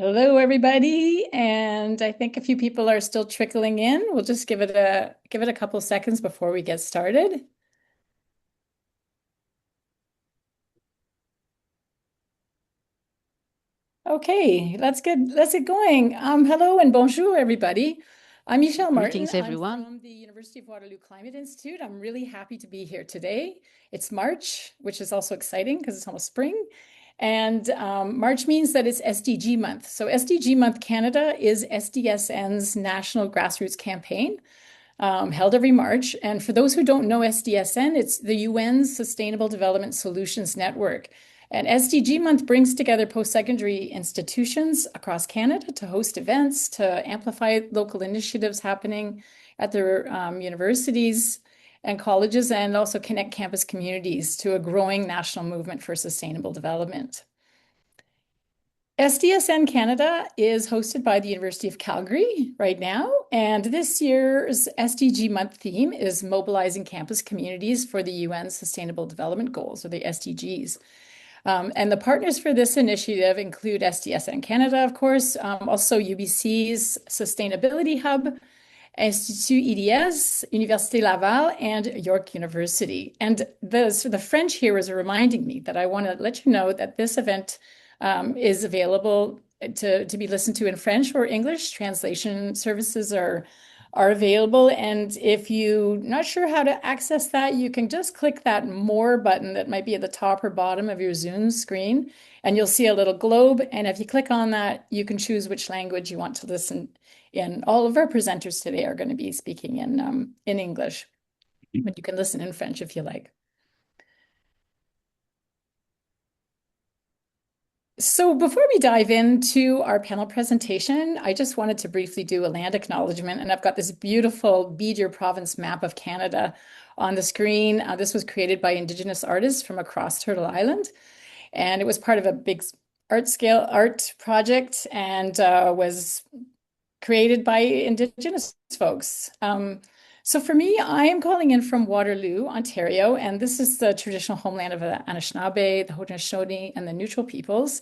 Hello, everybody. And I think a few people are still trickling in. We'll just give it a couple seconds before we get started. Okay, let's get going. Hello and bonjour, everybody. I'm Michelle Martin. Greetings, I'm everyone. from the University of Waterloo Climate Institute. I'm really happy to be here today. It's March, which is also exciting because it's almost spring. And March means that it's SDG month. So SDG month Canada is SDSN's national grassroots campaign, held every March. And for those who don't know SDSN, it's the UN's Sustainable Development Solutions Network. And SDG Month brings together post-secondary institutions across Canada to host events, to amplify local initiatives happening at their universities and colleges, and also connect campus communities to a growing national movement for sustainable development. SDSN Canada is hosted by the University of Calgary right now, and this year's SDG month theme is mobilizing campus communities for the UN Sustainable Development Goals, or the SDGs. And the partners for this initiative include SDSN Canada, of course, also UBC's Sustainability Hub, Institut EDS, Université Laval, and York University. And the French here is reminding me that I want to let you know that this event is available to be listened to in French or English. Translation services are available. And if you're not sure how to access that, you can just click that More button that might be at the top or bottom of your Zoom screen, and you'll see a little globe. And if you click on that, you can choose which language you want to listen in. All of our presenters today are going to be speaking in English, but you can listen in French if you like. So before we dive into our panel presentation, I just wanted to briefly do a land acknowledgement, and I've got this beautiful Be Dear Province map of Canada on the screen. This was created by Indigenous artists from across Turtle Island, and it was part of a big art project and was created by Indigenous folks. So for me, I am calling in from Waterloo, Ontario, and this is the traditional homeland of the Anishinaabe, the Haudenosaunee, and the Neutral peoples.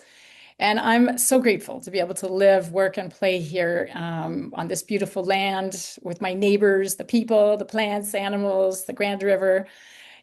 And I'm so grateful to be able to live, work, and play here on this beautiful land with my neighbors, the people, the plants, the animals, the Grand River.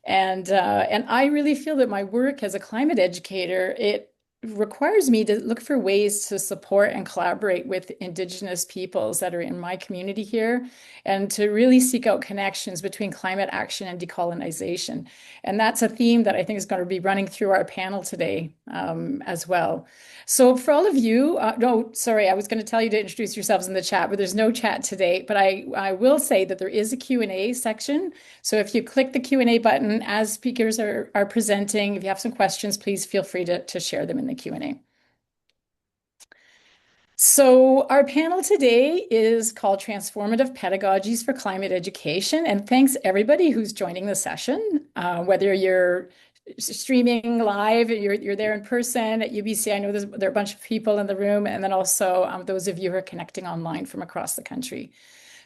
And I really feel that my work as a climate educator, it requires me to look for ways to support and collaborate with Indigenous peoples that are in my community here, and to really seek out connections between climate action and decolonization. And that's a theme that I think is going to be running through our panel today as well. So for all of you, no, sorry, I was going to tell you to introduce yourselves in the chat, but there's no chat today. But I will say that there is a Q&A section. So if you click the Q&A button as speakers are presenting, if you have some questions, please feel free to share them in the Q&A. So our panel today is called Transformative Pedagogies for Climate Education. And thanks everybody who's joining the session, whether you're streaming live, you're there in person at UBC. I know there are a bunch of people in the room, and then also those of you who are connecting online from across the country.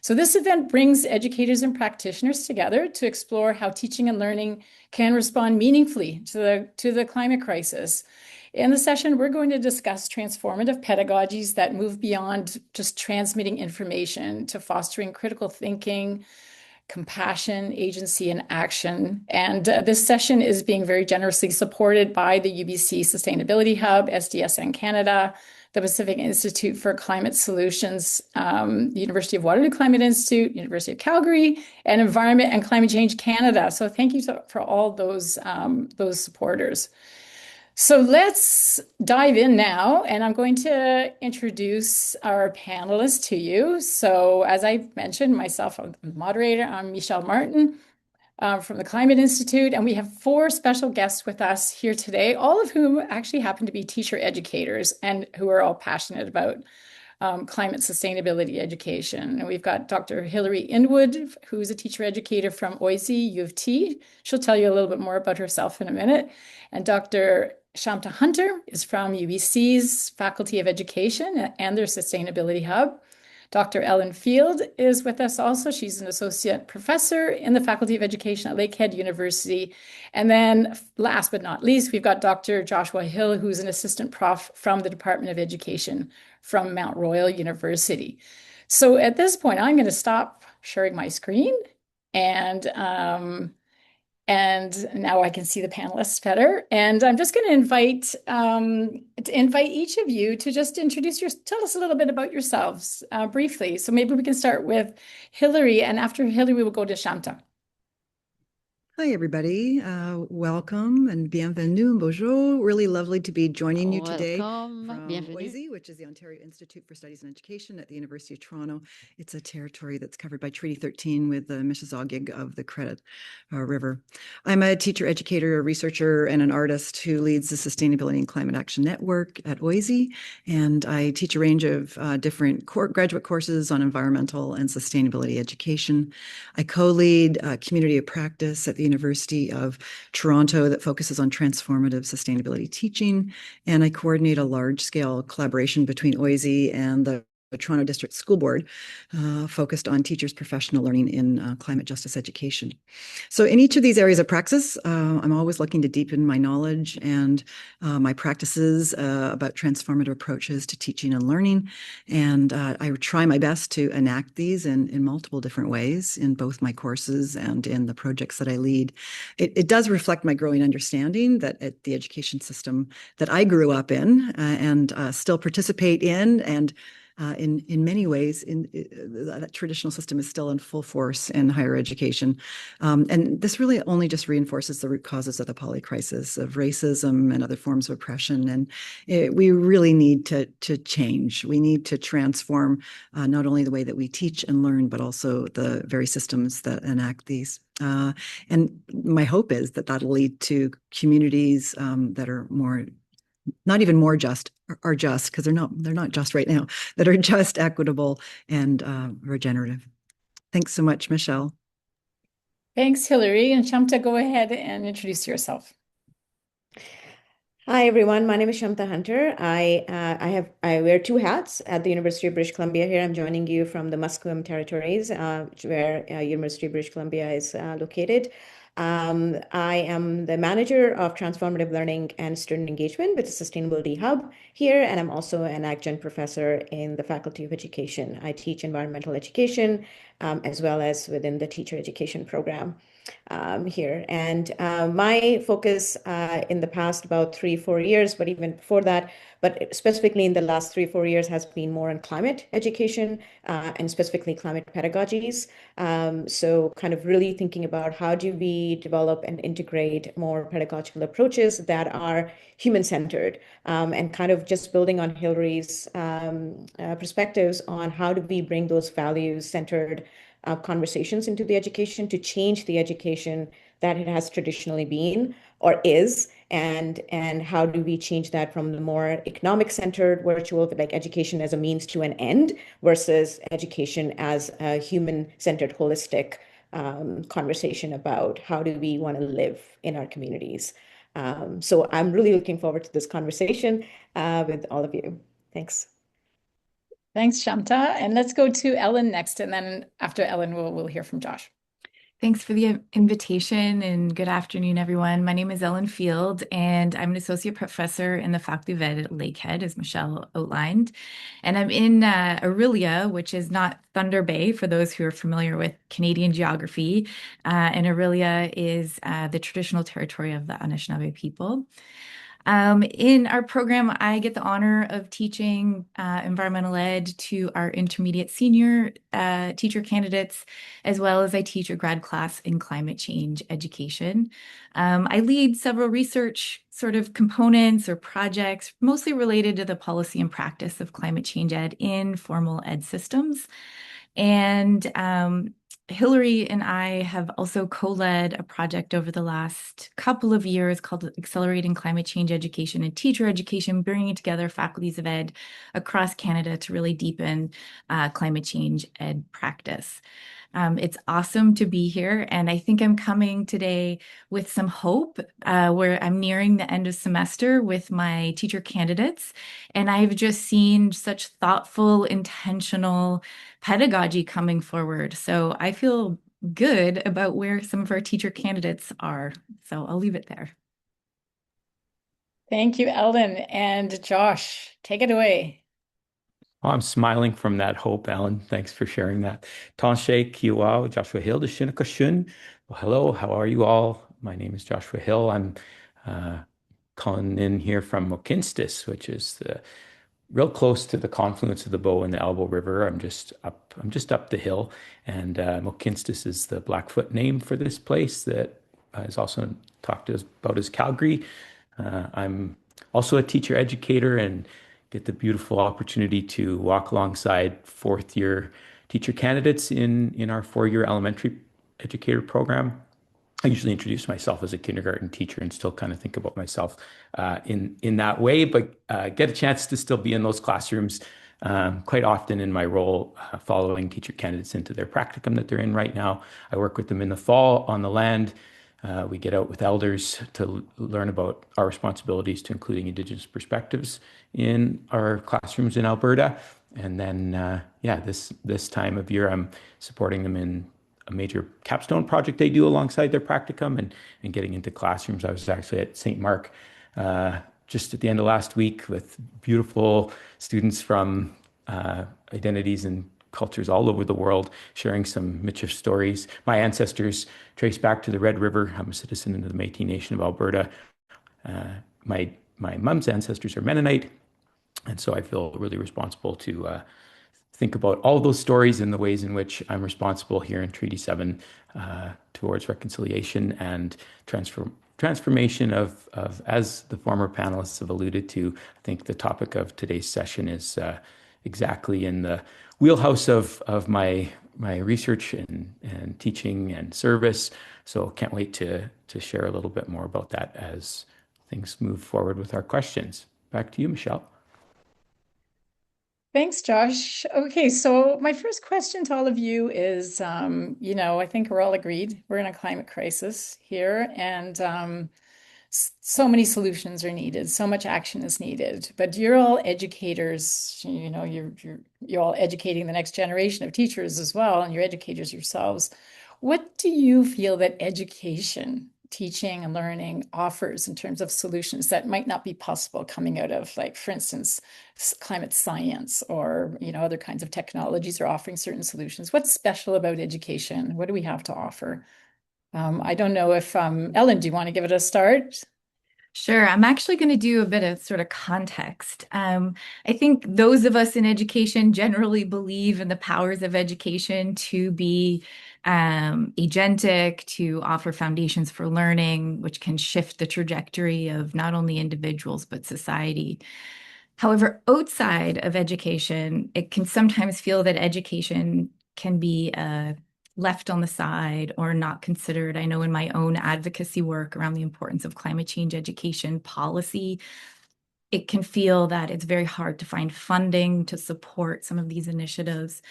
So this event brings educators and practitioners together to explore how teaching and learning can respond meaningfully to the climate crisis. In the session, we're going to discuss transformative pedagogies that move beyond just transmitting information to fostering critical thinking, compassion, agency, and action. And this session is being very generously supported by the UBC Sustainability Hub, SDSN Canada, the Pacific Institute for Climate Solutions, the University of Waterloo Climate Institute, University of Calgary, and Environment and Climate Change Canada. So thank you for all those supporters. So let's dive in now, and I'm going to introduce our panelists to you. So as I mentioned, myself, I'm the moderator. I'm Michelle Martin from the Climate Institute, and we have four special guests with us here today, all of whom actually happen to be teacher educators and who are all passionate about climate sustainability education. And we've got Dr. Hilary Inwood, who's a teacher educator from OISE, UofT. She'll tell you a little bit more about herself in a minute. And Dr. Kshamta Hunter is from UBC's Faculty of Education and their Sustainability Hub. Dr. Ellen Field is with us also. She's an associate professor in the Faculty of Education at Lakehead University. And then last but not least, we've got Dr. Joshua Hill, who's an assistant prof from the Department of Education from Mount Royal University. So at this point, I'm going to stop sharing my screen and now I can see the panelists better. And I'm just going to invite each of you to just tell us a little bit about yourselves briefly. So maybe we can start with Hilary, and after Hilary, we will go to Kshamta. Hi, everybody. Welcome and bienvenue, bonjour. Really lovely to be joining you today from OISE, which is the Ontario Institute for Studies and Education at the University of Toronto. It's a territory that's covered by Treaty 13 with the Mississauga of the Credit River. I'm a teacher, educator, researcher, and an artist who leads the Sustainability and Climate Action Network at OISE, and I teach a range of different graduate courses on environmental and sustainability education. I co-lead a community of practice at the University of Toronto that focuses on transformative sustainability teaching, and I coordinate a large-scale collaboration between OISE and the Toronto District School Board focused on teachers' professional learning in climate justice education. So in each of these areas of praxis, I'm always looking to deepen my knowledge and my practices about transformative approaches to teaching and learning. And I try my best to enact these in multiple different ways in both my courses and in the projects that I lead. It does reflect my growing understanding that at the education system that I grew up in and still participate in, and in many ways, that traditional system is still in full force in higher education. And this really only just reinforces the root causes of the poly-crisis of racism and other forms of oppression. And we really need to change. We need to transform not only the way that we teach and learn, but also the very systems that enact these. And my hope is that that'll lead to communities that are more, not even more just, are just, because they're not just right now, that are just, equitable, and regenerative. Thanks so much, Michelle. Thanks, Hilary. And Kshamta, go ahead and introduce yourself. Hi, everyone. My name is Kshamta Hunter. I wear two hats at the University of British Columbia here. I'm joining you from the Musqueam territories, where University of British Columbia is located. I am the manager of transformative learning and student engagement with the Sustainability Hub here, and I'm also an adjunct professor in the Faculty of Education. I teach environmental education as well as within the teacher education program here. And my focus in the past about 3-4 years, but even before that, but specifically in the last 3-4 years, has been more on climate education and specifically climate pedagogies. So kind of really thinking about how do we develop and integrate more pedagogical approaches that are human-centered, and kind of just building on Hilary's perspectives on how do we bring those values-centered conversations into the education to change the education that it has traditionally been or is, and how do we change that from the more economic centered virtual, like education as a means to an end, versus education as a human centered holistic conversation about how do we want to live in our communities. So I'm really looking forward to this conversation with all of you. Thanks. Thanks, Kshamta. And let's go to Ellen next. And then after Ellen, we'll hear from Josh. Thanks for the invitation and good afternoon, everyone. My name is Ellen Field, and I'm an associate professor in the Faculty of Ed at Lakehead, as Michelle outlined. And I'm in Orillia, which is not Thunder Bay, for those who are familiar with Canadian geography. And Orillia is the traditional territory of the Anishinaabe people. In our program, I get the honor of teaching environmental ed to our intermediate senior teacher candidates, as well as I teach a grad class in climate change education. I lead several research sort of components or projects, mostly related to the policy and practice of climate change ed in formal ed systems. And Hilary and I have also co-led a project over the last couple of years called Accelerating Climate Change Education and Teacher Education, bringing together faculties of ed across Canada to really deepen climate change ed practice. It's awesome to be here, and I think I'm coming today with some hope where I'm nearing the end of semester with my teacher candidates, and I've just seen such thoughtful, intentional pedagogy coming forward. So I feel good about where some of our teacher candidates are. So I'll leave it there. Thank you, Ellen. And Josh, take it away. Oh, I'm smiling from that hope, Ellen. Thanks for sharing that. Tanshe Kiwao, Joshua Hill, Deshinakashun. Well, hello, how are you all? My name is Joshua Hill. I'm calling in here from Mokinstis, which is real close to the confluence of the Bow and the Elbow River. I'm just up the hill, and Mokinstis is the Blackfoot name for this place that is also talked to us about as Calgary. I'm also a teacher educator and get the beautiful opportunity to walk alongside fourth year teacher candidates in our 4-year elementary educator program. I usually introduce myself as a kindergarten teacher and still kind of think about myself in that way, but get a chance to still be in those classrooms quite often in my role following teacher candidates into their practicum that they're in right now. I work with them in the fall on the land. We get out with elders to learn about our responsibilities to including Indigenous perspectives in our classrooms in Alberta. And then, this time of year, I'm supporting them in a major capstone project they do alongside their practicum and getting into classrooms. I was actually at St. Mark just at the end of last week with beautiful students from identities and cultures all over the world, sharing some Michif stories. My ancestors trace back to the Red River. I'm a citizen of the Métis Nation of Alberta. My mom's ancestors are Mennonite, and so I feel really responsible to think about all those stories and the ways in which I'm responsible here in Treaty 7 towards reconciliation and transformation of, as the former panelists have alluded to. I think the topic of today's session is exactly in the wheelhouse of my research and teaching and service. So can't wait to share a little bit more about that as things move forward with our questions. Back to you, Michelle. Thanks, Josh. Okay, so my first question to all of you is, I think we're all agreed we're in a climate crisis here, and so many solutions are needed, so much action is needed. But you're all educators, you're all educating the next generation of teachers as well, and you're educators yourselves. What do you feel that education, teaching and learning offers in terms of solutions that might not be possible coming out of, like, for instance, climate science or, other kinds of technologies are offering certain solutions? What's special about education? What do we have to offer? I don't know if, Ellen, do you want to give it a start? Sure. I'm actually going to do a bit of sort of context. I think those of us in education generally believe in the powers of education to be agentic, to offer foundations for learning, which can shift the trajectory of not only individuals, but society. However, outside of education, it can sometimes feel that education can be left on the side or not considered. I know in my own advocacy work around the importance of climate change education policy, it can feel that it's very hard to find funding to support some of these initiatives.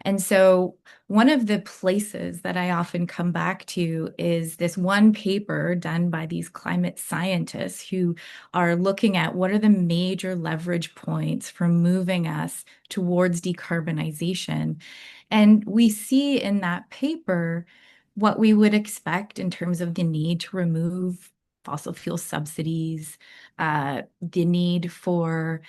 And so one of the places that I often come back to is this one paper done by these climate scientists who are looking at what are the major leverage points for moving us towards decarbonization. And we see in that paper what we would expect in terms of the need to remove fossil fuel subsidies, the need for,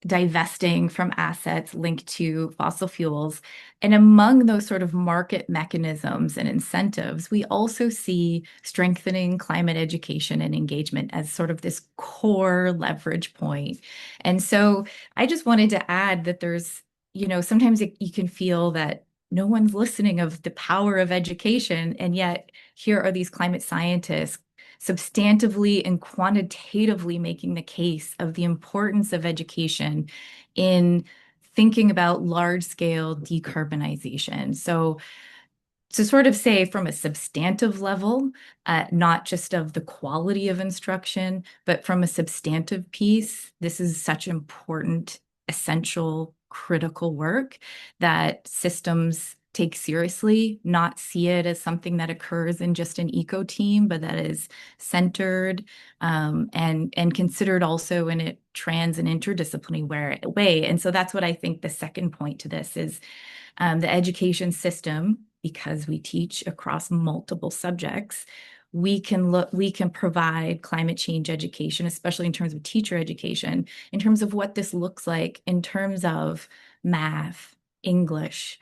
divesting from assets linked to fossil fuels. And among those sort of market mechanisms and incentives, we also see strengthening climate education and engagement as sort of this core leverage point. And so I just wanted to add that there's, sometimes you can feel that no one's listening of the power of education, and yet here are these climate scientists substantively and quantitatively making the case of the importance of education in thinking about large-scale decarbonization. So to sort of say from a substantive level, not just of the quality of instruction, but from a substantive piece, this is such important, essential, critical work that systems take seriously, not see it as something that occurs in just an eco team, but that is centered and considered also in a trans and interdisciplinary way. And so that's what I think the second point to this is the education system, because we teach across multiple subjects, we can provide climate change education, especially in terms of teacher education, in terms of what this looks like in terms of math, English,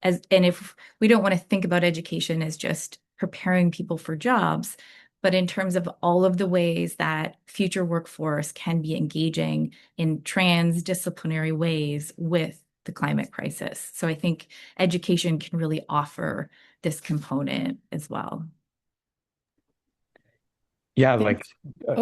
and if we don't want to think about education as just preparing people for jobs, but in terms of all of the ways that future workforce can be engaging in transdisciplinary ways with the climate crisis. So I think education can really offer this component as well. Yeah, like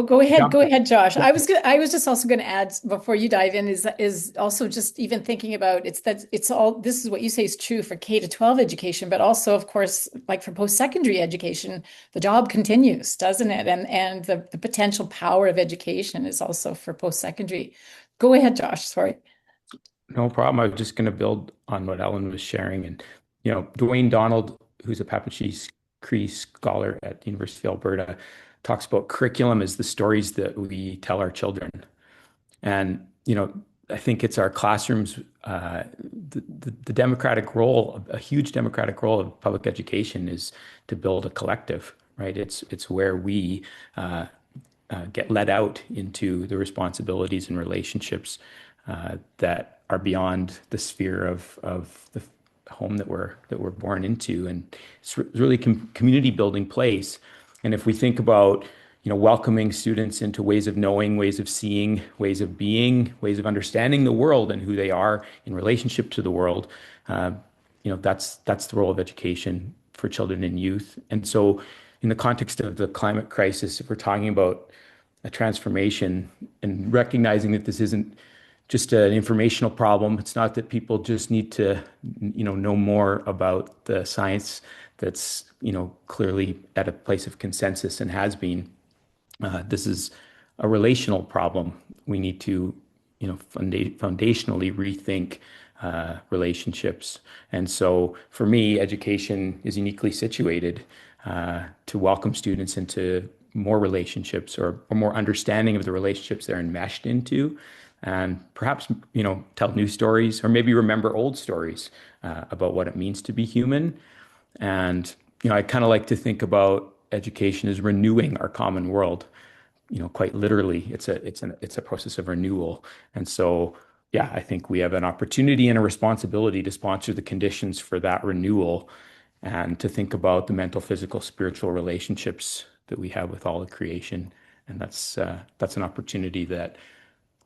go ahead, Josh. I was just also going to add before you dive in is also just even thinking about it's all, this is what you say is true for K-12 education, but also of course like for post-secondary education, the job continues, doesn't it? And the potential power of education is also for post-secondary. Go ahead, Josh. Sorry. No problem. I was just going to build on what Ellen was sharing, and Dwayne Donald, who's a Papachees Cree scholar at the University of Alberta, talks about curriculum as the stories that we tell our children. And, I think it's our classrooms, the democratic role, a huge democratic role of public education is to build a collective, right? It's where we get let out into the responsibilities and relationships that are beyond the sphere of the home that we're born into. And it's really community building place. And if we think about, welcoming students into ways of knowing, ways of seeing, ways of being, ways of understanding the world and who they are in relationship to the world, that's the role of education for children and youth. And so in the context of the climate crisis, if we're talking about a transformation and recognizing that this isn't just an informational problem, it's not that people just need to, know more about the science that's, clearly at a place of consensus and has been. This is a relational problem. We need to, foundationally rethink relationships. And so for me, education is uniquely situated to welcome students into more relationships or more understanding of the relationships they're enmeshed into, and perhaps, tell new stories or maybe remember old stories about what it means to be human. And, I kind of like to think about education as renewing our common world. Quite literally, it's a process of renewal. And so, yeah, I think we have an opportunity and a responsibility to sponsor the conditions for that renewal and to think about the mental, physical, spiritual relationships that we have with all of creation. And that's an opportunity that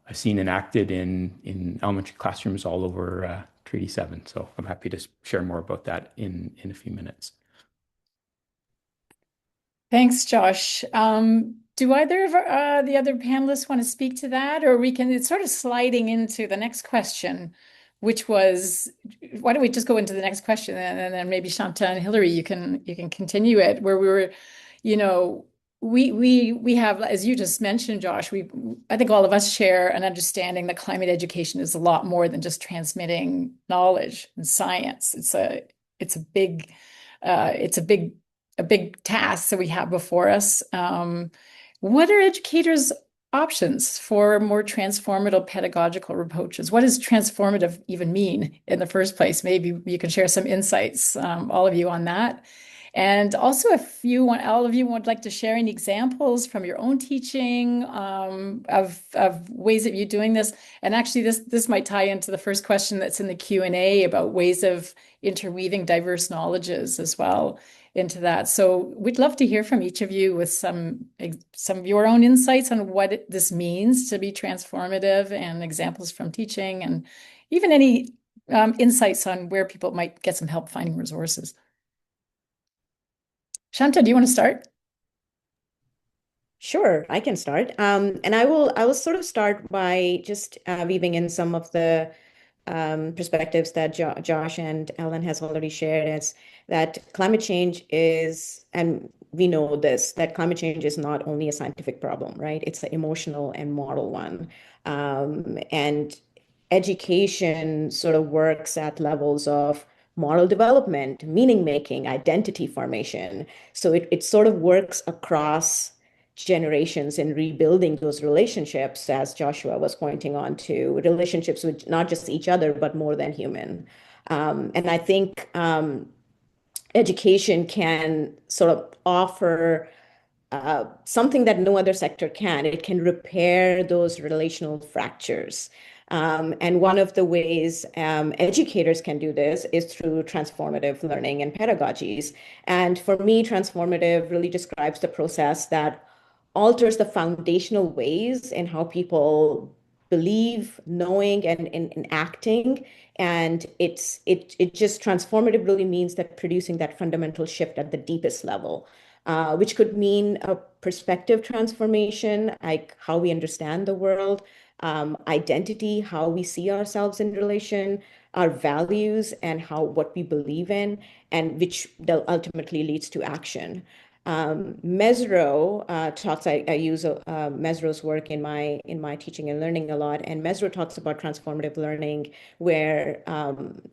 I've seen enacted in elementary classrooms all over Treaty 7. So I'm happy to share more about that in a few minutes. Thanks, Josh. Do either of the other panelists want to speak to that, or it's sort of sliding into the next question, which was, why don't we just go into the next question and then maybe Kshamta and Hilary, you can continue it, where we were, we have, as you just mentioned, Josh, I think all of us share an understanding that climate education is a lot more than just transmitting knowledge and science. It's a big task that we have before us. What are educators' options for more transformative pedagogical approaches? What does transformative even mean in the first place? Maybe you can share some insights, all of you, on that. And also, if all of you would like to share any examples from your own teaching of ways that you're doing this. And actually, this might tie into the first question that's in the Q&A about ways of interweaving diverse knowledges as well into that. So we'd love to hear from each of you with some of your own insights on what this means to be transformative, and examples from teaching, and even any insights on where people might get some help finding resources. Kshamta, do you want to start? Sure, I can start. And I will sort of start by just weaving in some of the perspectives that Josh and Ellen has already shared, is that climate change is, and we know this, that climate change is not only a scientific problem, right? It's an emotional and moral one. And education sort of works at levels of moral development, meaning making, identity formation. So it sort of works across generations in rebuilding those relationships, as Joshua was pointing on to, relationships with not just each other, but more than human. And I think education can sort of offer something that no other sector can. It can repair those relational fractures. And one of the ways educators can do this is through transformative learning and pedagogies. And for me, transformative really describes the process that alters the foundational ways in how people believe, knowing, and acting. And it just transformative really means that producing that fundamental shift at the deepest level, which could mean a perspective transformation, like how we understand the world, identity, how we see ourselves in relation, our values, and how what we believe in, and which ultimately leads to action. Mesro talks. I use Mesro's work in my teaching and learning a lot, and Mesro talks about transformative learning, where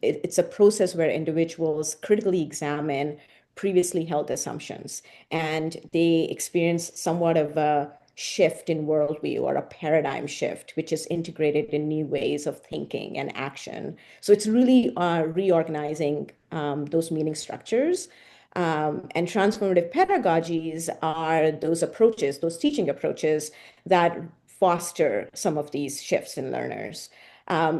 it's a process where individuals critically examine previously held assumptions, and they experience somewhat of a shift in worldview or a paradigm shift, which is integrated in new ways of thinking and action. So it's really reorganizing those meaning structures. And transformative pedagogies are those approaches, those teaching approaches that foster some of these shifts in learners.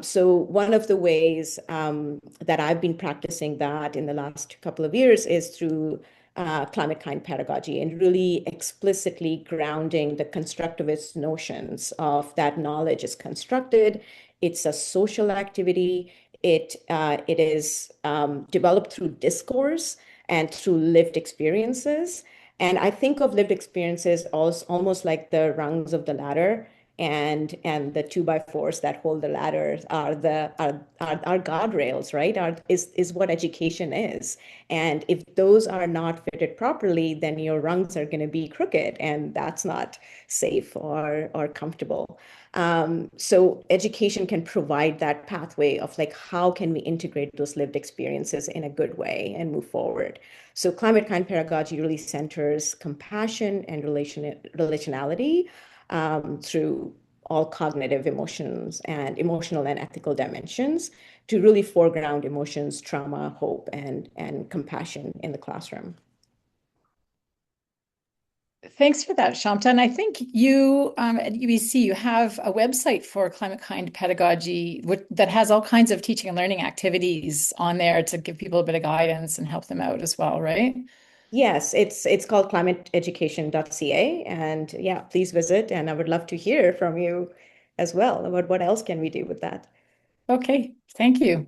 So one of the ways that I've been practicing that in the last couple of years is through climate kind pedagogy, and really explicitly grounding the constructivist notions of that knowledge is constructed. It's a social activity. It is developed through discourse and through lived experiences. And I think of lived experiences as almost like the rungs of the ladder, and the 2x4s that hold the ladder are guardrails, right? Is what education is. And if those are not fitted properly, then your rungs are going to be crooked, and that's not safe or comfortable. So education can provide that pathway of like, how can we integrate those lived experiences in a good way and move forward? So climate kind pedagogy really centers compassion and relationality through all cognitive emotions and emotional and ethical dimensions to really foreground emotions, trauma, hope, and compassion in the classroom. Thanks for that, Kshamta. And I think you at UBC, you have a website for climate kind pedagogy that has all kinds of teaching and learning activities on there to give people a bit of guidance and help them out as well, right? Yes, it's called climateeducation.ca. And yeah, please visit. And I would love to hear from you as well about what else can we do with that. Okay, thank you.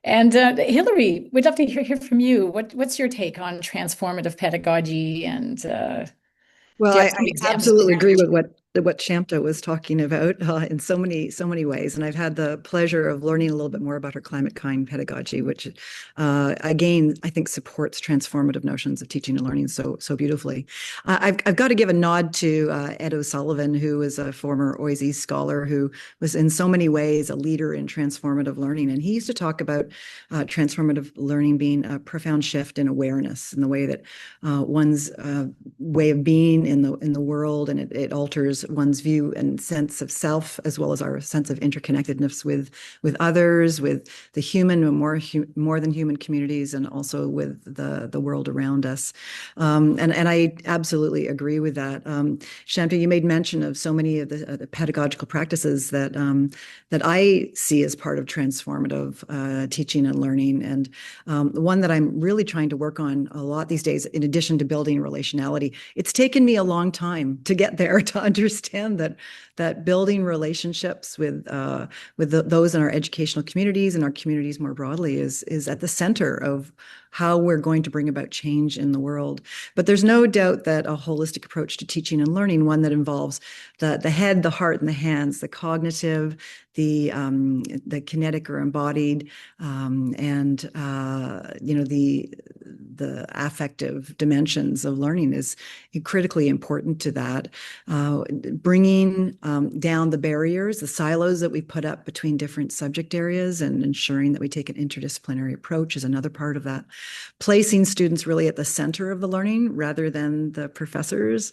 And Hilary, we'd love to hear from you. What's your take on transformative pedagogy? And well, do you have I some examples? absolutely agree with what Kshamta was talking about in so many ways. And I've had the pleasure of learning a little bit more about her climate kind pedagogy, which again, I think supports transformative notions of teaching and learning so beautifully. I've got to give a nod to Ed O'Sullivan, who is a former OISE scholar who was in so many ways a leader in transformative learning. And he used to talk about transformative learning being a profound shift in awareness in the way that one's way of being in the world, and it alters one's view and sense of self, as well as our sense of interconnectedness with others, with the human and more than human communities, and also with the world around us. And I absolutely agree with that. Kshamta, you made mention of so many of the pedagogical practices that I see as part of transformative teaching and learning. And the one that I'm really trying to work on a lot these days, in addition to building relationality, it's taken me a long time to get there, to understand that building relationships with those in our educational communities and our communities more broadly is at the center of how we're going to bring about change in the world. But there's no doubt that a holistic approach to teaching and learning, one that involves the head, the heart, and the hands, the cognitive, the kinetic or embodied, and the the affective dimensions of learning is critically important to that. Bringing down the barriers, the silos that we put up between different subject areas, and ensuring that we take an interdisciplinary approach is another part of that. Placing students really at the center of the learning rather than the professors.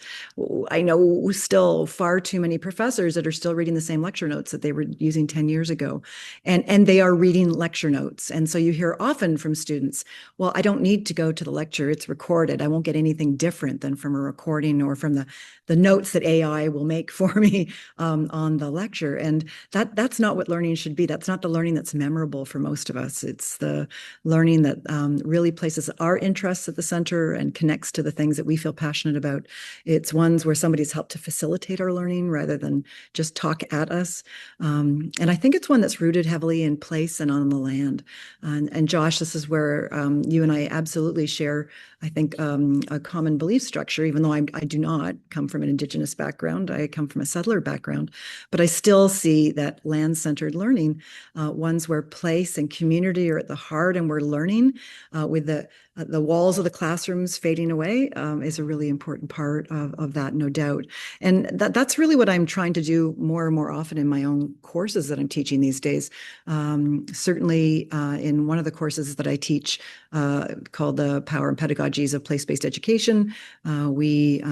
I know still far too many professors that are still reading the same lecture notes that they were using 10 years ago. And they are reading lecture notes. And so you hear often from students, well, I don't need to go to the lecture, it's recorded. I won't get anything different than from a recording or from the notes that AI will make for me on the lecture. And that's not what learning should be. That's not the learning that's memorable for most of us. It's the learning that really places our interests at the center and connects to the things that we feel passionate about. It's ones where somebody's helped to facilitate our learning rather than just talk at us. And I think it's one that's rooted heavily in place and on the land. And Josh, this is where you and I absolutely share, I think, a common belief structure, even though I do not come from an Indigenous background. I come from a settler background, but I still see that land-centered learning, ones where place and community are at the heart, and we're learning with the walls of the classrooms fading away is a really important part of that, no doubt. And that's really what I'm trying to do more and more often in my own courses that I'm teaching these days. Certainly in one of the courses that I teach called the Power and Pedagogies of Place-Based Education, we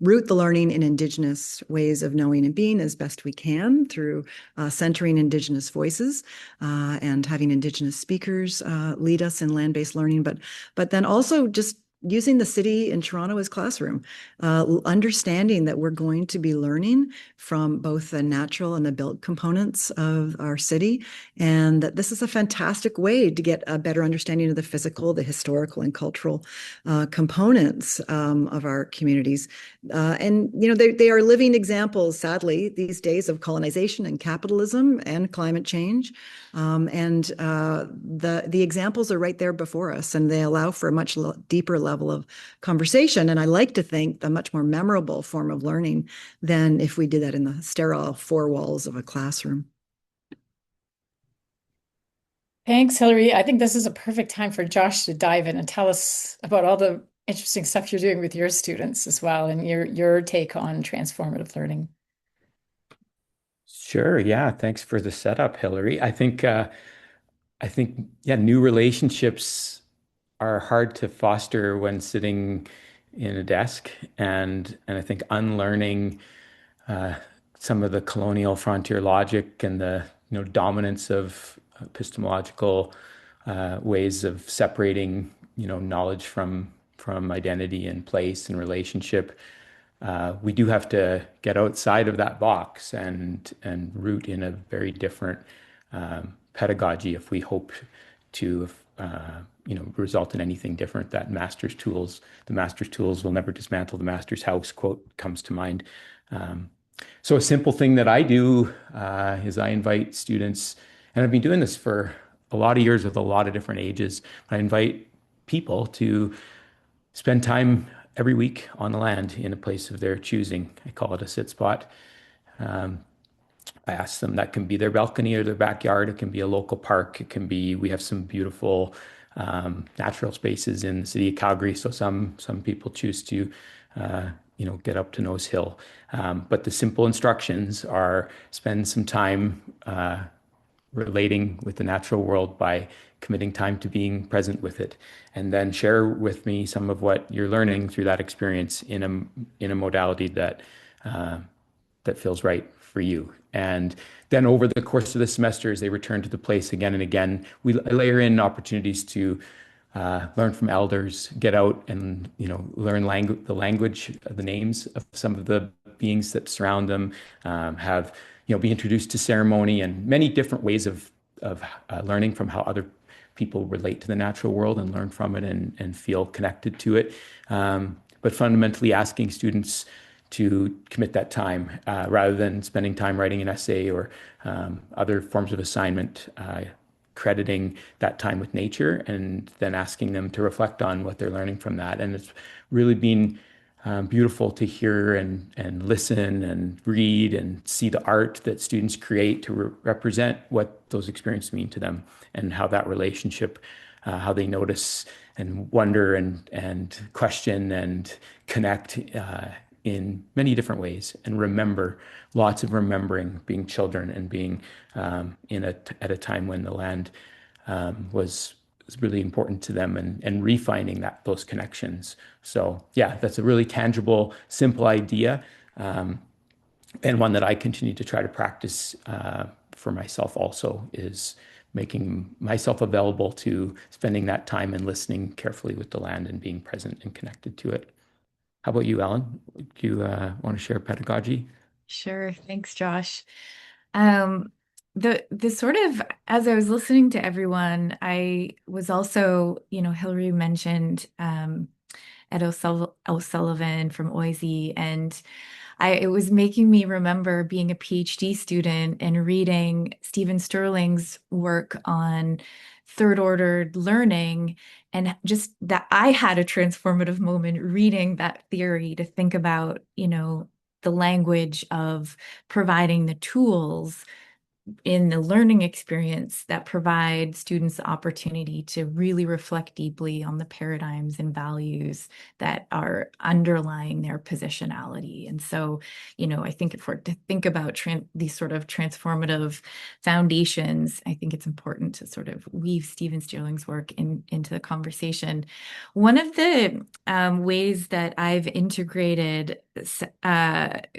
root the learning in Indigenous ways of knowing and being as best we can through centering Indigenous voices and having Indigenous speakers lead us in land-based learning, but then also just using the city in Toronto as classroom, understanding that we're going to be learning from both the natural and the built components of our city, and that this is a fantastic way to get a better understanding of the physical, the historical, and cultural components of our communities. And, you know, they are living examples, sadly, these days of colonization and capitalism and climate change. And the examples are right there before us, and they allow for a much deeper level of conversation. And I like to think a much more memorable form of learning than if we did that in the sterile four walls of a classroom. Thanks, Hilary. I think this is a perfect time for Josh to dive in and tell us about all the interesting stuff you're doing with your students as well, and your take on transformative learning. Sure. Yeah. Thanks for the setup, Hilary. I think, yeah, new relationships are hard to foster when sitting in a desk, and I think unlearning some of the colonial frontier logic and the dominance of epistemological ways of separating knowledge from identity and place and relationship. We do have to get outside of that box and root in a very different pedagogy if we hope to result in anything different. The master's tools will never dismantle the master's house quote comes to mind. So a simple thing that I do is I invite students, and I've been doing this for a lot of years with a lot of different ages. I invite people to spend time every week on the land in a place of their choosing. I call it a sit spot. I ask them, that can be their balcony or their backyard. It can be a local park. It can be, we have some beautiful natural spaces in the city of Calgary. So some people choose to, get up to Nose Hill. But the simple instructions are spend some time relating with the natural world by committing time to being present with it, and then share with me some of what you're learning through that experience in a modality that feels right for you. And then over the course of the semester, as they return to the place again and again, we layer in opportunities to learn from elders, get out and learn the language, the names of some of the beings that surround them, be introduced to ceremony and many different ways of learning from how other people relate to the natural world and learn from it and feel connected to it. But fundamentally asking students to commit that time rather than spending time writing an essay or other forms of assignment, crediting that time with nature and then asking them to reflect on what they're learning from that. And it's really been beautiful to hear and listen and read and see the art that students create to represent what those experiences mean to them and how that relationship how they notice and wonder and question and connect in many different ways, and remember, lots of remembering, being children and being at a time when the land was really important to them, and refining those connections. So yeah, that's a really tangible, simple idea, and one that I continue to try to practice for myself also, is making myself available to spending that time and listening carefully with the land and being present and connected to it. How about you, Ellen? Do you want to share pedagogy? Sure. Thanks, Josh. The sort of, as I was listening to everyone, I was also, Hilary mentioned Ed O'Sullivan from OISE, and it was making me remember being a PhD student and reading Stephen Sterling's work on third order learning, and just that I had a transformative moment reading that theory to think about, the language of providing the tools in the learning experience that provide students the opportunity to really reflect deeply on the paradigms and values that are underlying their positionality. And so, I think if we're to think about these sort of transformative foundations, I think it's important to sort of weave Stephen Sterling's work into the conversation. One of the ways that I've integrated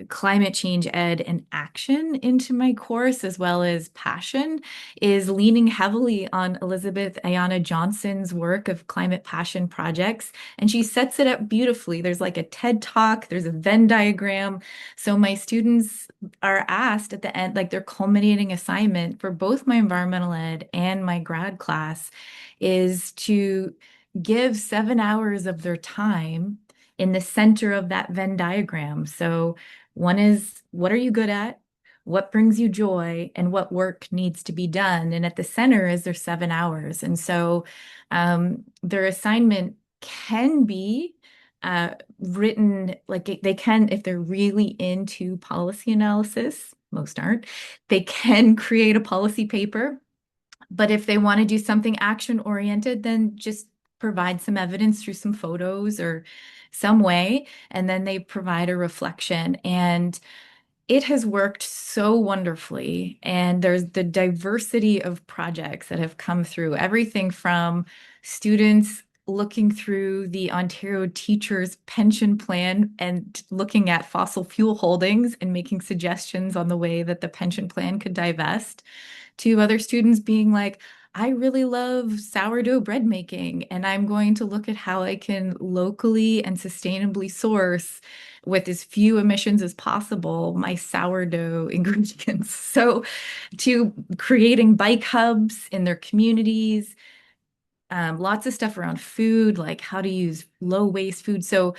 climate change ed and action into my course, as well as passion, is leaning heavily on Elizabeth Ayanna Johnson's work of climate passion projects. And she sets it up beautifully. There's like a TED Talk, there's a Venn diagram. So my students are asked at the end, like their culminating assignment for both my environmental ed and my grad class, is to give 7 hours of their time in the center of that Venn diagram. So one is, what are you good at? What brings you joy? And what work needs to be done? And at the center is their 7 hours. And so their assignment can be written, like they can, if they're really into policy analysis, most aren't, they can create a policy paper. But if they want to do something action oriented, then just provide some evidence through some photos or some way, and then they provide a reflection. And it has worked so wonderfully. And there's the diversity of projects that have come through, everything from students looking through the Ontario teachers' pension plan and looking at fossil fuel holdings and making suggestions on the way that the pension plan could divest, to other students being like, I really love sourdough bread making, and I'm going to look at how I can locally and sustainably source, with as few emissions as possible, my sourdough ingredients. So to creating bike hubs in their communities, lots of stuff around food, like how to use low waste food. So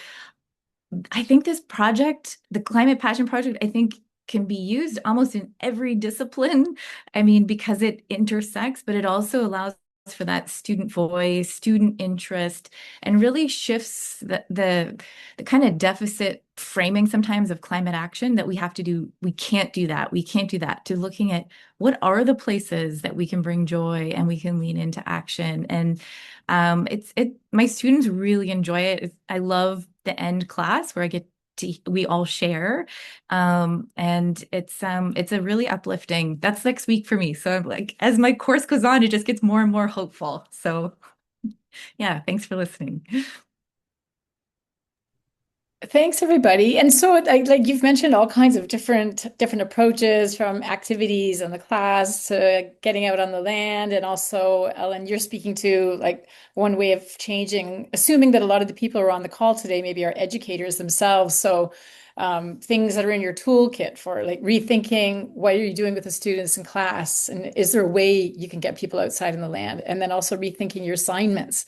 I think this project, the Climate Passion Project, I think can be used almost in every discipline. I mean, because it intersects, but it also allows for that student voice, student interest, and really shifts the kind of deficit framing sometimes of climate action that we have to do. We can't do that. We can't do that, to looking at what are the places that we can bring joy and we can lean into action. And my students really enjoy it. I love the end class where we all share, and it's a really uplifting. That's next week for me. So I'm like, as my course goes on, it just gets more and more hopeful. So yeah, thanks for listening. Thanks, everybody. And so, like you've mentioned, all kinds of different approaches, from activities in the class to getting out on the land, and also, Ellen, you're speaking to like one way of changing, assuming that a lot of the people who are on the call today maybe are educators themselves. So, things that are in your toolkit for like rethinking what are you doing with the students in class, and is there a way you can get people outside in the land, and then also rethinking your assignments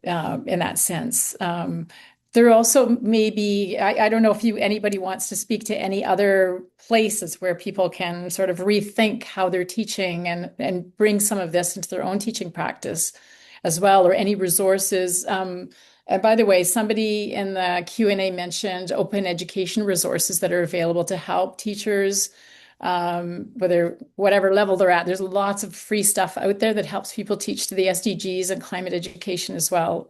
in that sense. There also may be, I don't know if anybody wants to speak to any other places where people can sort of rethink how they're teaching and bring some of this into their own teaching practice as well, or any resources. And by the way, somebody in the Q&A mentioned open education resources that are available to help teachers whatever level they're at. There's lots of free stuff out there that helps people teach to the SDGs and climate education as well.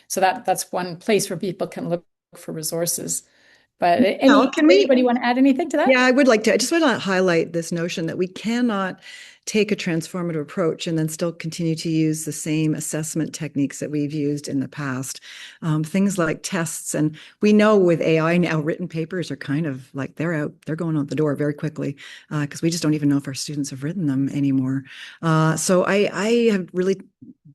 So that's one place where people can look for resources. But anybody want to add anything to that? Yeah, I would like to. I just want to highlight this notion that we cannot take a transformative approach and then still continue to use the same assessment techniques that we've used in the past. Things like tests. And we know with AI now, written papers are kind of like they're going out the door very quickly because we just don't even know if our students have written them anymore. So I have really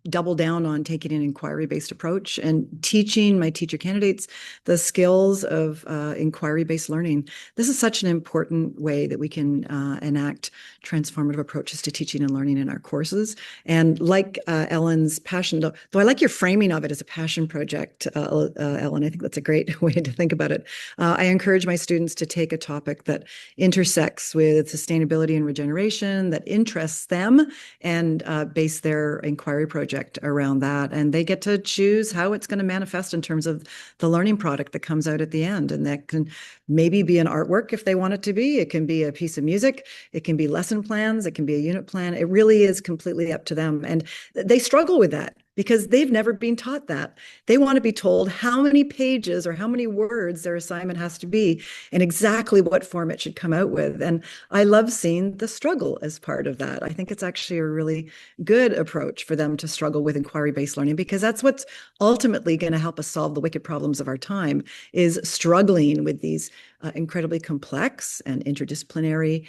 double down on taking an inquiry-based approach and teaching my teacher candidates the skills of inquiry-based learning. This is such an important way that we can enact transformative approaches to teaching and learning in our courses. And like Ellen's passion, though I like your framing of it as a passion project, Ellen, I think that's a great way to think about it. I encourage my students to take a topic that intersects with sustainability and regeneration, that interests them, and base their inquiry project around that. And they get to choose how it's going to manifest in terms of the learning product that comes out at the end. And that can maybe be an artwork if they want it to be. It can be a piece of music. It can be lesson plans. It can be a unit plan. It really is completely up to them. And they struggle with that because they've never been taught that. They want to be told how many pages or how many words their assignment has to be and exactly what form it should come out with. And I love seeing the struggle as part of that. I think it's actually a really good approach for them to struggle with inquiry-based learning, because that's what's ultimately going to help us solve the wicked problems of our time, is struggling with these incredibly complex and interdisciplinary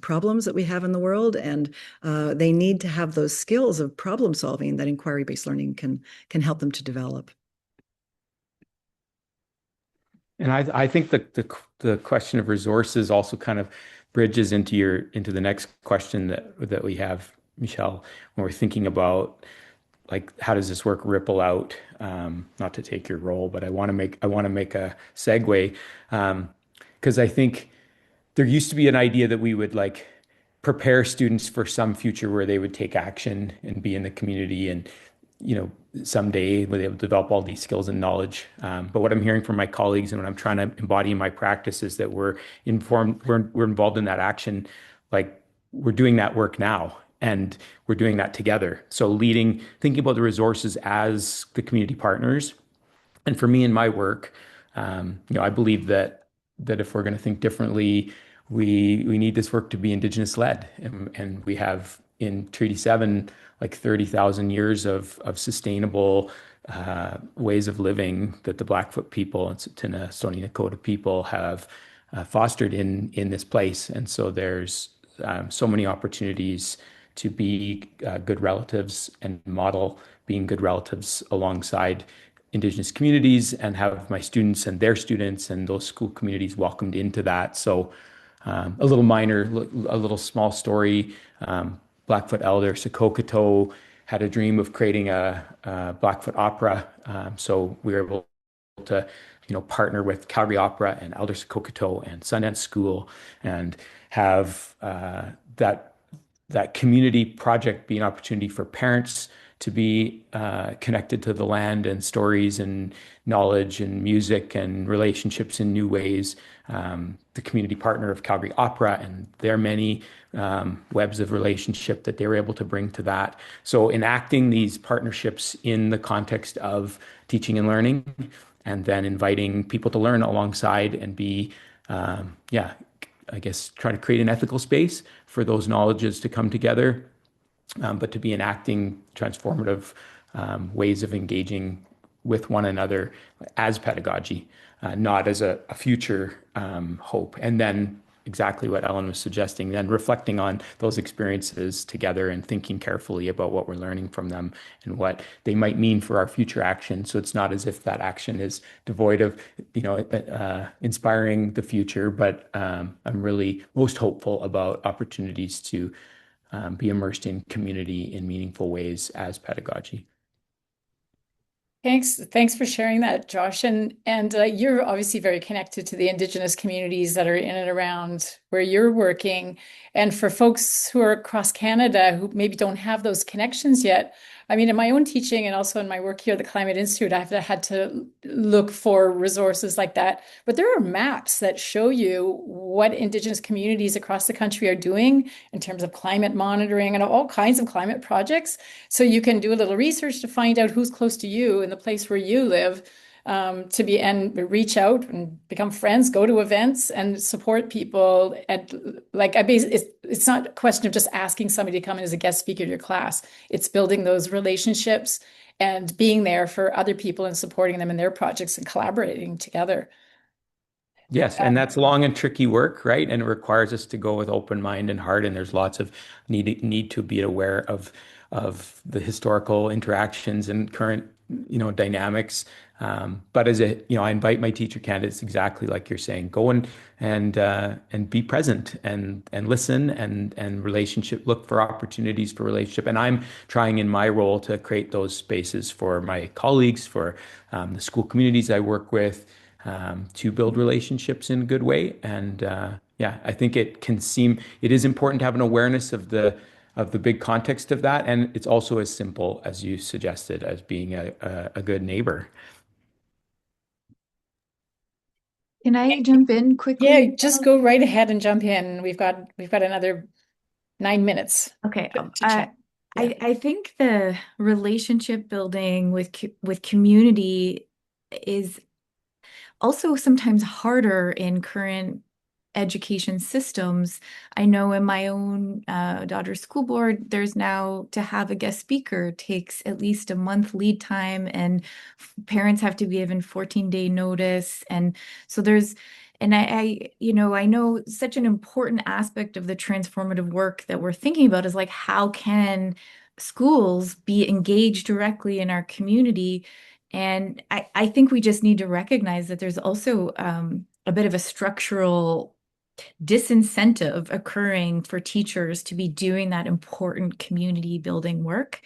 problems that we have in the world. And they need to have those skills of problem solving that inquiry-based learning can help them to develop. And I think the question of resources also kind of bridges into the next question that we have, Michelle, when we're thinking about like how does this work ripple out? Not to take your role, but I want to make a segue because I think there used to be an idea that we would like prepare students for some future where they would take action and be in the community and someday where they will develop all these skills and knowledge. But what I'm hearing from my colleagues and what I'm trying to embody in my practice is that we're involved in that action, like we're doing that work now and we're doing that together. So thinking about the resources as the community partners. And for me in my work, I believe that if we're going to think differently, we need this work to be Indigenous led. And we have in Treaty 7, like 30,000 years of sustainable ways of living that the Blackfoot people and Tsuut'ina Stoney Nakoda people have fostered in this place. And so there's so many opportunities to be good relatives and model being good relatives alongside Indigenous communities and have my students and their students and those school communities welcomed into that. So a little small story. Blackfoot elder Sokokoto had a dream of creating a Blackfoot opera. So we were able to, partner with Calgary Opera and Elder Sokokoto and Sundance School and have that community project be an opportunity for parents to be connected to the land and stories and knowledge and music and relationships in new ways. The community partner of Calgary Opera and their many webs of relationship that they were able to bring to that. So enacting these partnerships in the context of teaching and learning, and then inviting people to learn alongside and be, I guess, trying to create an ethical space for those knowledges to come together, but to be enacting transformative ways of engaging with one another as pedagogy, not as a future hope. And then exactly what Ellen was suggesting, then reflecting on those experiences together and thinking carefully about what we're learning from them and what they might mean for our future action. So it's not as if that action is devoid of, inspiring the future, but I'm really most hopeful about opportunities to be immersed in community in meaningful ways as pedagogy. Thanks for sharing that, Josh. And you're obviously very connected to the Indigenous communities that are in and around where you're working. And for folks who are across Canada who maybe don't have those connections yet, I mean, in my own teaching and also in my work here at the Climate Institute, I've had to look for resources like that. But there are maps that show you what Indigenous communities across the country are doing in terms of climate monitoring and all kinds of climate projects. So you can do a little research to find out who's close to you in the place where you live, and reach out and become friends, go to events and support people. And it's not a question of just asking somebody to come in as a guest speaker to your class. It's building those relationships and being there for other people and supporting them in their projects and collaborating together. Yes, and that's long and tricky work, right? And it requires us to go with open mind and heart. And there's lots of need to be aware of the historical interactions and current, dynamics. But I invite my teacher candidates exactly like you're saying, go and be present and listen and look for opportunities for relationship. And I'm trying in my role to create those spaces for my colleagues, for the school communities I work with, to build relationships in a good way. And yeah, I think it is important to have an awareness of the big context of that. And it's also as simple as you suggested as being a good neighbor. Can I jump in quickly? Yeah, just go right ahead and jump in. We've got another 9 minutes. Okay. to chat. Yeah. I think the relationship building with community is also sometimes harder in current education systems. I know in my own daughter's school board, there's now to have a guest speaker takes at least a month lead time, and parents have to be given 14-day notice. And so I know such an important aspect of the transformative work that we're thinking about is like, how can schools be engaged directly in our community? And I think we just need to recognize that there's also a bit of a structural disincentive occurring for teachers to be doing that important community building work.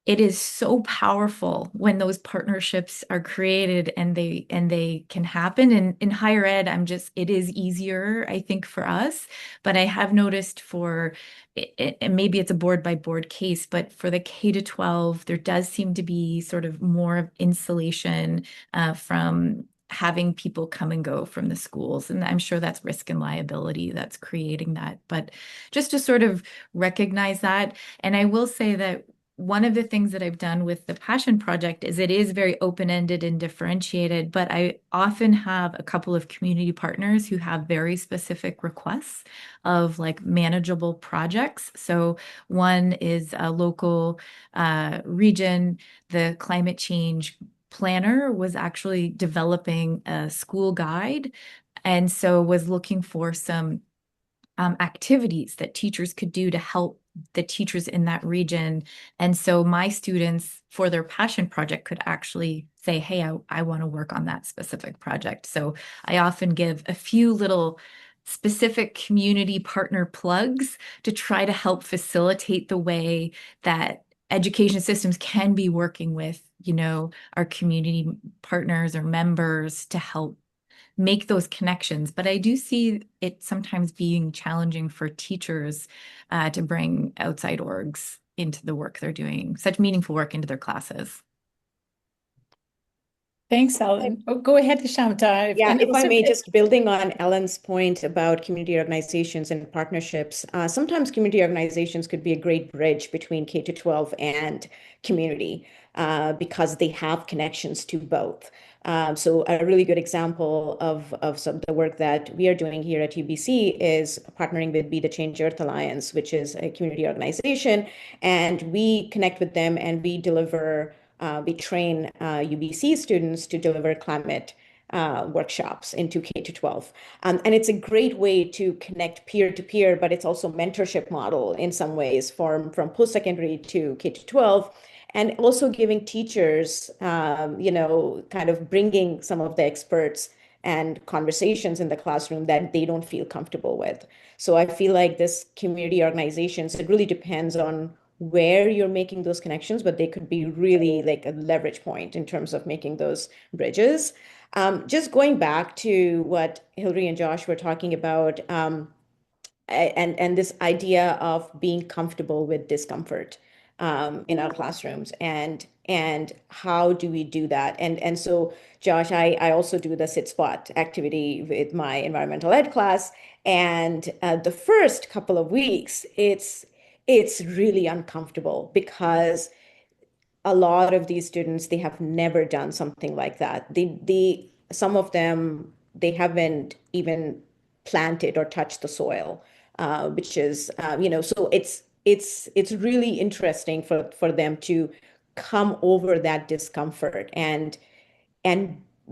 It is so powerful when those partnerships are created and they can happen. And in higher ed, it is easier, I think, for us. But I have noticed and maybe it's a board by board case, but for the K to 12, there does seem to be sort of more of insulation from having people come and go from the schools. And I'm sure that's risk and liability that's creating that. But just to sort of recognize that. And I will say that one of the things that I've done with the Passion Project is it is very open-ended and differentiated, but I often have a couple of community partners who have very specific requests of like manageable projects. So one is a local region, the climate change planner was actually developing a school guide, and so was looking for some activities that teachers could do to help the teachers in that region. And so my students, for their passion project, could actually say, hey, I want to work on that specific project. So I often give a few little specific community partner plugs to try to help facilitate the way that education systems can be working with, our community partners or members to help make those connections. But I do see it sometimes being challenging for teachers to bring outside orgs into the work they're doing, such meaningful work into their classes. Thanks, Ellen. Oh, go ahead, Kshamta. Yeah, if I may, just building on Ellen's point about community organizations and partnerships, sometimes community organizations could be a great bridge between K to 12 and community because they have connections to both. So a really good example of some of the work that we are doing here at UBC is partnering with Be the Change Earth Alliance, which is a community organization, and we connect with them and we train UBC students to deliver climate workshops into K to 12. And it's a great way to connect peer to peer, but it's also mentorship model in some ways from post-secondary to K to 12. And also giving teachers, kind of bringing some of the experts and conversations in the classroom that they don't feel comfortable with. So I feel like this community organizations, it really depends on where you're making those connections, but they could be really like a leverage point in terms of making those bridges. Just going back to what Hilary and Josh were talking about, and this idea of being comfortable with discomfort. in our classrooms, and how do we do that? And so, Josh, I also do the sit spot activity with my environmental ed class, and the first couple of weeks, it's really uncomfortable because a lot of these students, they have never done something like that. Some of them, they haven't even planted or touched the soil, which is, so it's really interesting for them to come over that discomfort and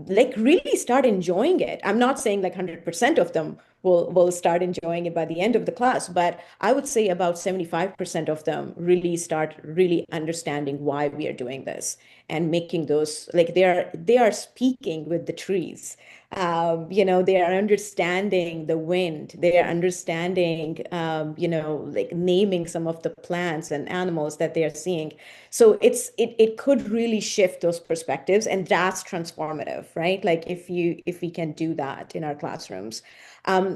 like really start enjoying it. I'm not saying like 100% of them will start enjoying it by the end of the class, but I would say about 75% of them really start really understanding why we are doing this and making those, like, they are speaking with the trees. They are understanding the wind. They are understanding, like naming some of the plants and animals that they are seeing. So it could really shift those perspectives, and that's transformative, right? Like if we can do that in our classrooms.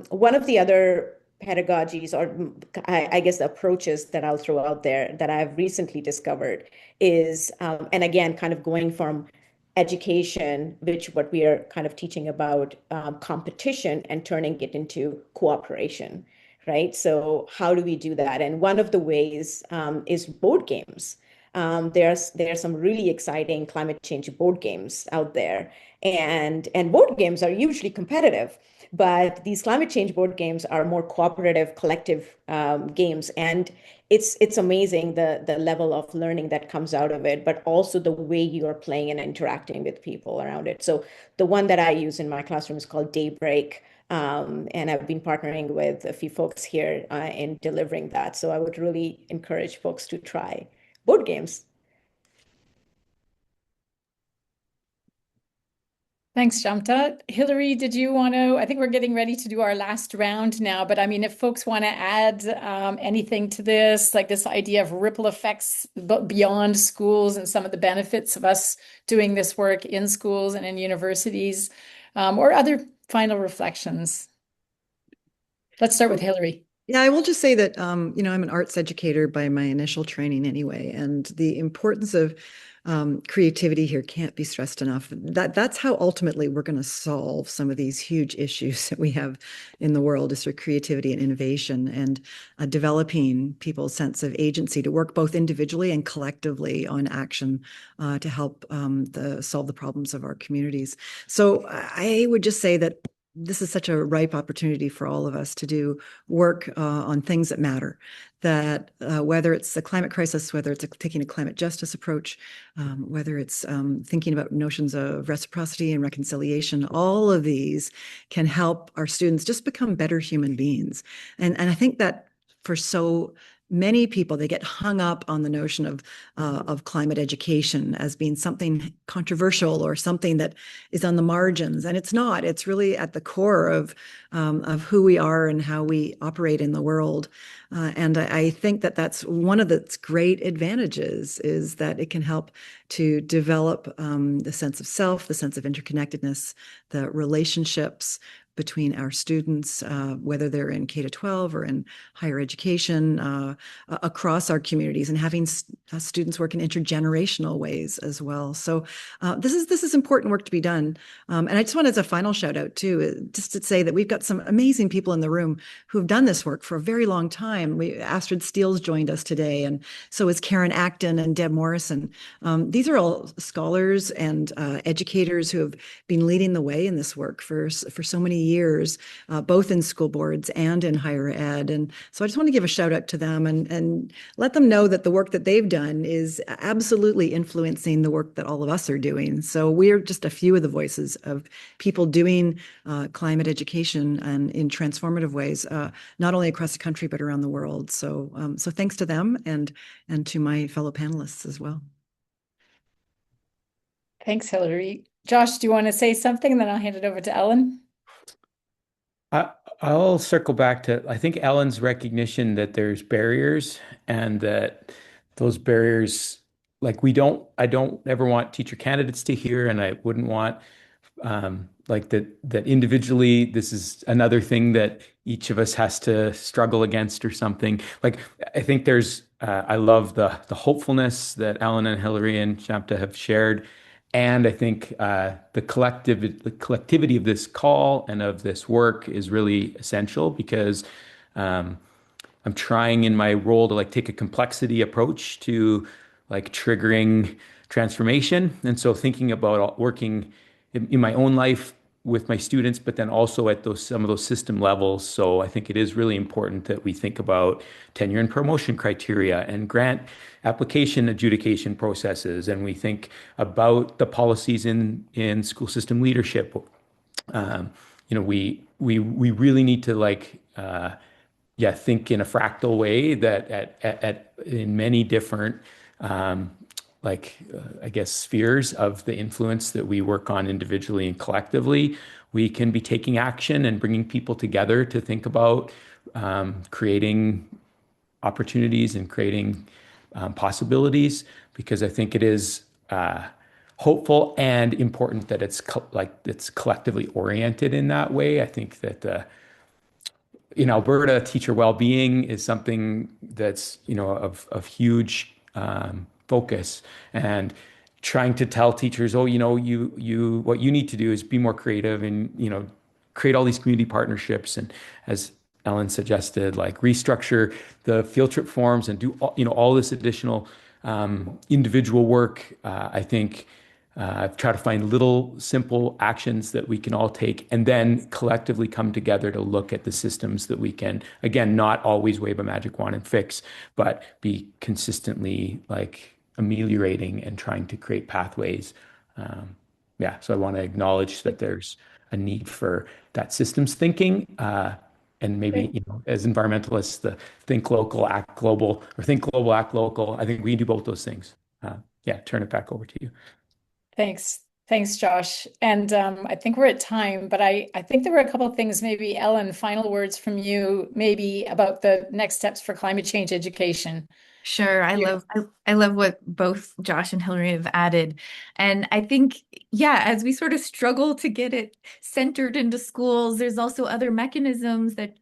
One of the other pedagogies, or I guess the approaches that I'll throw out there that I've recently discovered is, and again, kind of going from education, which what we are kind of teaching about, competition, and turning it into cooperation, right? So how do we do that? And one of the ways is board games. There are some really exciting climate change board games out there, and board games are usually competitive, but these climate change board games are more cooperative, collective games, and it's amazing the level of learning that comes out of it, but also the way you are playing and interacting with people around it. So the one that I use in my classroom is called Daybreak. And I've been partnering with a few folks here in delivering that. So I would really encourage folks to try board games. Thanks, Kshamta. Hilary, did you want to? I think we're getting ready to do our last round now, but I mean, if folks want to add anything to this, like this idea of ripple effects beyond schools and some of the benefits of us doing this work in schools and in universities, or other final reflections. Let's start with Hilary. Yeah, I will just say that, I'm an arts educator by my initial training anyway, and the importance of creativity here can't be stressed enough. That's how ultimately we're going to solve some of these huge issues that we have in the world, is through creativity and innovation, and developing people's sense of agency to work both individually and collectively on action to help solve the problems of our communities. So I would just say that this is such a ripe opportunity for all of us to do work on things that matter, that whether it's the climate crisis, whether it's taking a climate justice approach, whether it's thinking about notions of reciprocity and reconciliation, all of these can help our students just become better human beings. And I think that for so many people, they get hung up on the notion of climate education as being something controversial or something that is on the margins, and it's not. It's really at the core of who we are and how we operate in the world. And I think that that's one of its great advantages, is that it can help to develop the sense of self, the sense of interconnectedness, the relationships between our students, whether they're in K-12 or in higher education, across our communities, and having students work in intergenerational ways as well. So this is important work to be done. And I just want, as a final shout out too, just to say that we've got some amazing people in the room who have done this work for a very long time. Astrid Steele's joined us today, and so is Karen Acton and Deb Morrison. These are all scholars and educators who have been leading the way in this work for so many years, both in school boards and in higher ed. And so I just want to give a shout out to them and let them know that the work that they've done is absolutely influencing the work that all of us are doing. So we're just a few of the voices of people doing climate education and in transformative ways, not only across the country, but around the world. So thanks to them and to my fellow panelists as well. Thanks, Hilary. Josh, do you want to say something? And then I'll hand it over to Ellen. I'll circle back to, I think, Ellen's recognition that there's barriers, and that those barriers, like I don't ever want teacher candidates to hear, and I wouldn't want like that individually, this is another thing that each of us has to struggle against or something. Like I think I love the hopefulness that Alan and Hilary and Kshamta have shared. And I think the collectivity of this call and of this work is really essential because um, I'm trying in my role to like take a complexity approach to like triggering transformation. And so thinking about working in my own life with my students, but then also at some of those system levels. So I think it is really important that we think about tenure and promotion criteria and grant application adjudication processes, and we think about the policies in school system leadership. Um, we really need to think in a fractal way that in many different I guess spheres of the influence that we work on individually and collectively, we can be taking action and bringing people together to think about creating opportunities and creating possibilities, because I think it is hopeful and important that it's collectively oriented in that way. I think that in Alberta, teacher well-being is something that's, of huge focus, and trying to tell teachers, oh, what you need to do is be more creative and, create all these community partnerships. And as Ellen suggested, like restructure the field trip forms and do all this additional individual work. I think try to find little simple actions that we can all take and then collectively come together to look at the systems that we can, again, not always wave a magic wand and fix, but be consistently like ameliorating and trying to create pathways. So I want to acknowledge that there's a need for that systems thinking. And maybe, as environmentalists, the think local, act global, or think global, act local. I think we can do both those things. Turn it back over to you. Thanks. Thanks, Josh. And I think we're at time, but I think there were a couple of things, maybe Ellen, final words from you, maybe about the next steps for climate change education. Sure. I love what both Josh and Hilary have added. And I think, as we sort of struggle to get it centered into schools, there's also other mechanisms that,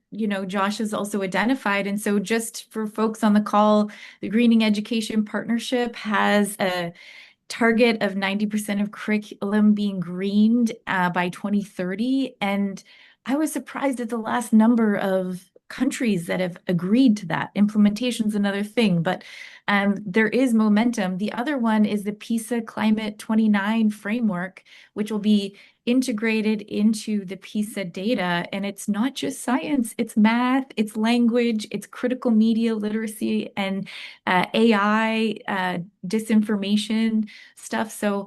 Josh has also identified. And so just for folks on the call, the Greening Education Partnership has a target of 90% of curriculum being greened by 2030. And I was surprised at the last number of countries that have agreed to that. Implementation's another thing, but there is momentum. The other one is the PISA Climate 29 framework, which will be integrated into the PISA data. And it's not just science, it's math, it's language, it's critical media literacy, and AI, disinformation stuff. So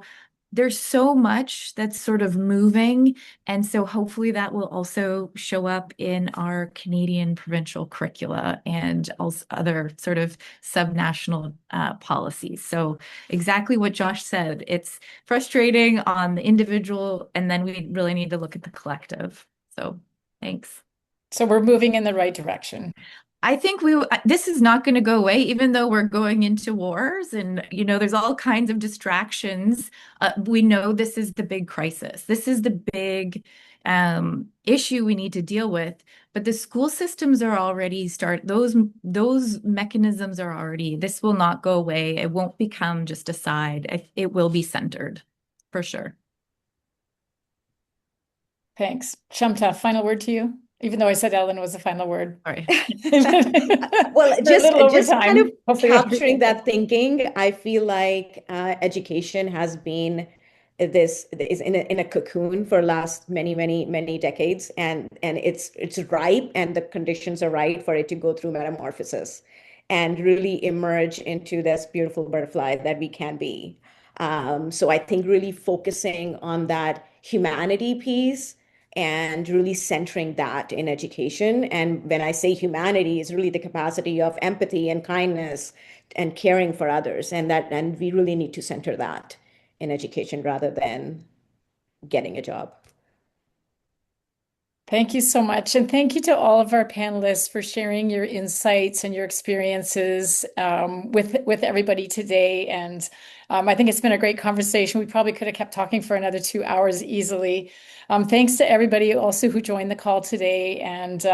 there's so much that's sort of moving. And so hopefully that will also show up in our Canadian provincial curricula and also other sort of subnational policies. So exactly what Josh said, it's frustrating on the individual, and then we really need to look at the collective. So thanks. So we're moving in the right direction. I think this is not going to go away, even though we're going into wars and, there's all kinds of distractions. We know this is the big crisis. This is the big issue we need to deal with. But the school systems are already those mechanisms are already, this will not go away. It won't become just a side. It will be centered for sure. Thanks. Kshamta, final word to you? Even though I said Ellen was the final word. Sorry. Well, just kind of capturing that thinking, I feel like education has been is in a cocoon for last many decades, and it's ripe, and the conditions are right for it to go through metamorphosis and really emerge into this beautiful butterfly that we can be. So I think really focusing on that humanity piece and really centering that in education. And when I say humanity, is really the capacity of empathy and kindness and caring for others. And we really need to center that in education rather than getting a job. Thank you so much. And thank you to all of our panelists for sharing your insights and your experiences with everybody today. And I think it's been a great conversation. We probably could have kept talking for another 2 hours easily. Thanks to everybody also who joined the call today and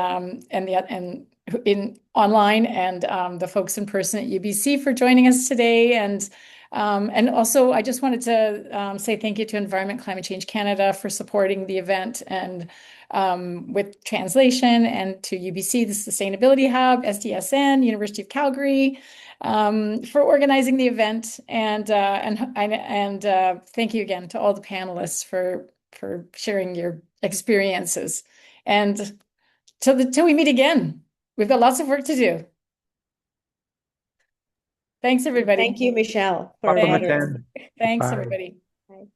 in online and the folks in person at UBC for joining us today. And also, I just wanted to say thank you to Environment Climate Change Canada for supporting the event and with translation, and to UBC, the Sustainability Hub, SDSN, University of Calgary, for organizing the event. And thank you again to all the panelists for sharing your experiences. And till we meet again, we've got lots of work to do. Thanks, everybody. Thank you, Michelle, for Thanks, moderating. Thanks Bye. everybody. Bye.